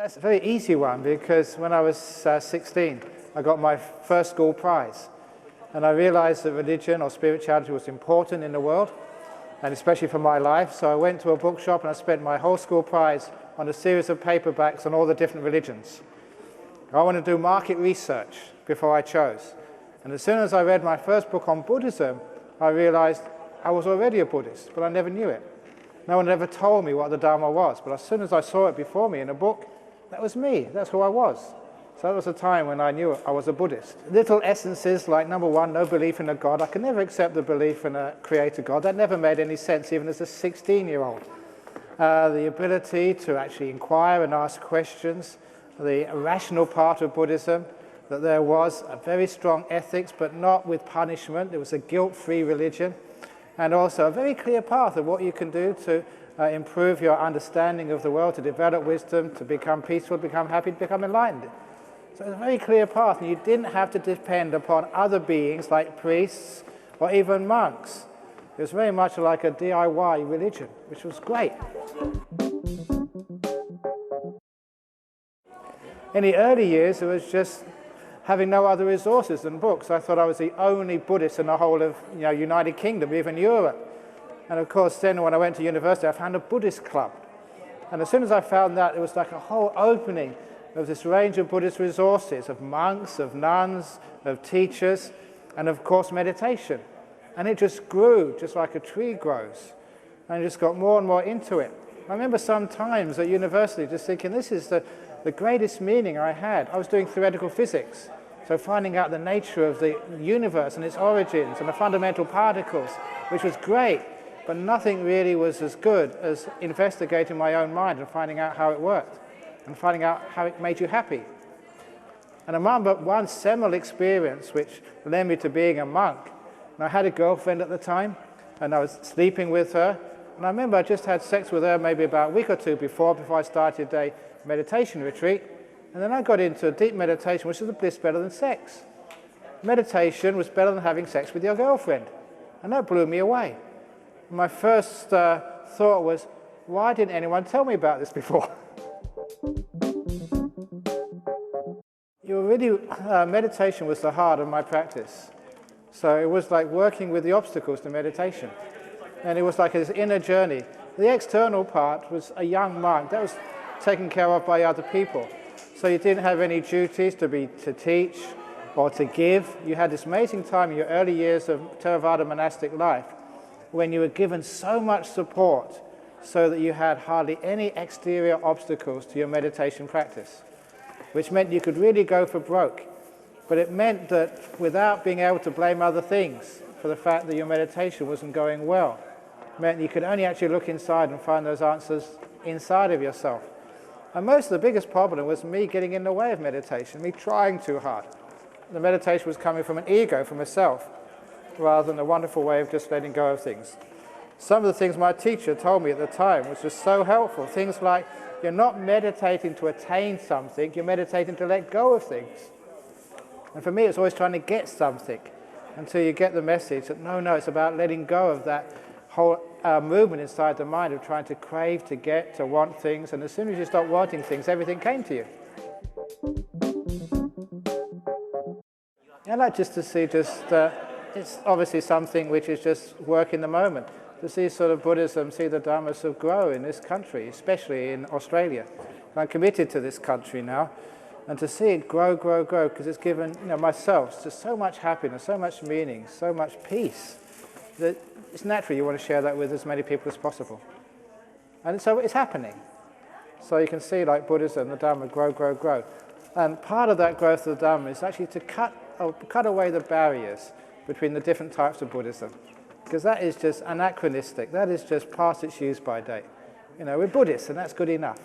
That's a very easy one, because when I was 16, I got my first school prize. And I realized that religion or spirituality was important in the world, and especially for my life. So I went to a bookshop and I spent my whole school prize on a series of paperbacks on all the different religions. I wanted to do market research before I chose. And as soon as I read my first book on Buddhism, I realized I was already a Buddhist, but I never knew it. No one ever told me what the Dhamma was, but as soon as I saw it before me in a book, that was me, that's who I was. So that was a time when I knew I was a Buddhist. Little essences like, number one, no belief in a God. I could never accept the belief in a creator God. That never made any sense, even as a 16-year-old. The ability to actually inquire and ask questions, the rational part of Buddhism, that there was a very strong ethics, but not with punishment. It was a guilt-free religion, and also a very clear path of what you can do to improve your understanding of the world, to develop wisdom, to become peaceful, to become happy, to become enlightened. So it's a very clear path, and you didn't have to depend upon other beings like priests or even monks. It was very much like a DIY religion, which was great. In the early years, it was just having no other resources than books. I thought I was the only Buddhist in the whole of United Kingdom, even Europe. And of course, then when I went to university, I found a Buddhist club. And as soon as I found that, it was like a whole opening of this range of Buddhist resources, of monks, of nuns, of teachers, and of course meditation. And it just grew, just like a tree grows. And I just got more and more into it. I remember sometimes at university just thinking, this is the greatest meaning I had. I was doing theoretical physics, so finding out the nature of the universe and its origins and the fundamental particles, which was great, but nothing really was as good as investigating my own mind and finding out how it worked and finding out how it made you happy. And I remember one seminal experience which led me to being a monk. And I had a girlfriend at the time, and I was sleeping with her. And I remember I just had sex with her maybe about a week or two before I started a meditation retreat. And then I got into a deep meditation, which is a bliss better than sex. Meditation was better than having sex with your girlfriend. And that blew me away. My first thought was, why didn't anyone tell me about this before? Meditation was the heart of my practice. So it was like working with the obstacles to meditation. And it was like this inner journey. The external part was a young monk. That was taken care of by other people. So you didn't have any duties to teach or to give. You had this amazing time in your early years of Theravada monastic life when you were given so much support so that you had hardly any exterior obstacles to your meditation practice, which meant you could really go for broke. But it meant that without being able to blame other things for the fact that your meditation wasn't going well, it meant you could only actually look inside and find those answers inside of yourself. And most of the biggest problem was me getting in the way of meditation, me trying too hard. The meditation was coming from an ego, from a self, rather than a wonderful way of just letting go of things. Some of the things my teacher told me at the time was just so helpful. Things like, you're not meditating to attain something, you're meditating to let go of things. And for me, it's always trying to get something until you get the message that no, it's about letting go of that whole movement inside the mind of trying to crave, to get, to want things. And as soon as you stop wanting things, everything came to you. I'd like just to see it's obviously something which is just work in the moment. To see sort of Buddhism, see the Dhamma sort of grow in this country, especially in Australia. And I'm committed to this country now, and to see it grow, because it's given myself just so much happiness, so much meaning, so much peace, that it's natural you want to share that with as many people as possible. And so it's happening. So you can see like Buddhism, the Dhamma grow. And part of that growth of the Dhamma is actually to cut away the barriers between the different types of Buddhism. Because that is just anachronistic. That is just past its use by date. We're Buddhists, and that's good enough.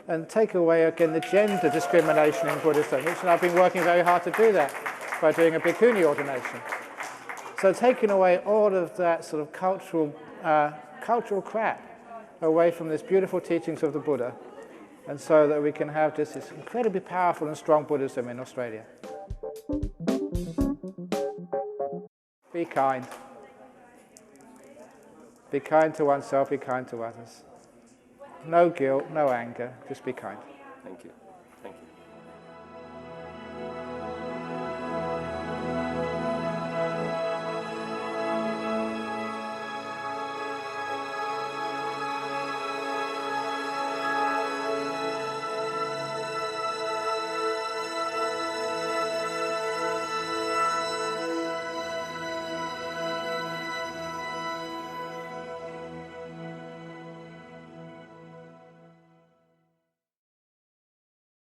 And take away, again, the gender discrimination in Buddhism, which I've been working very hard to do that by doing a bhikkhuni ordination. So taking away all of that sort of cultural crap away from this beautiful teachings of the Buddha, and so that we can have just this incredibly powerful and strong Buddhism in Australia. Be kind. Be kind to oneself, be kind to others. No guilt, no anger, just be kind. Thank you.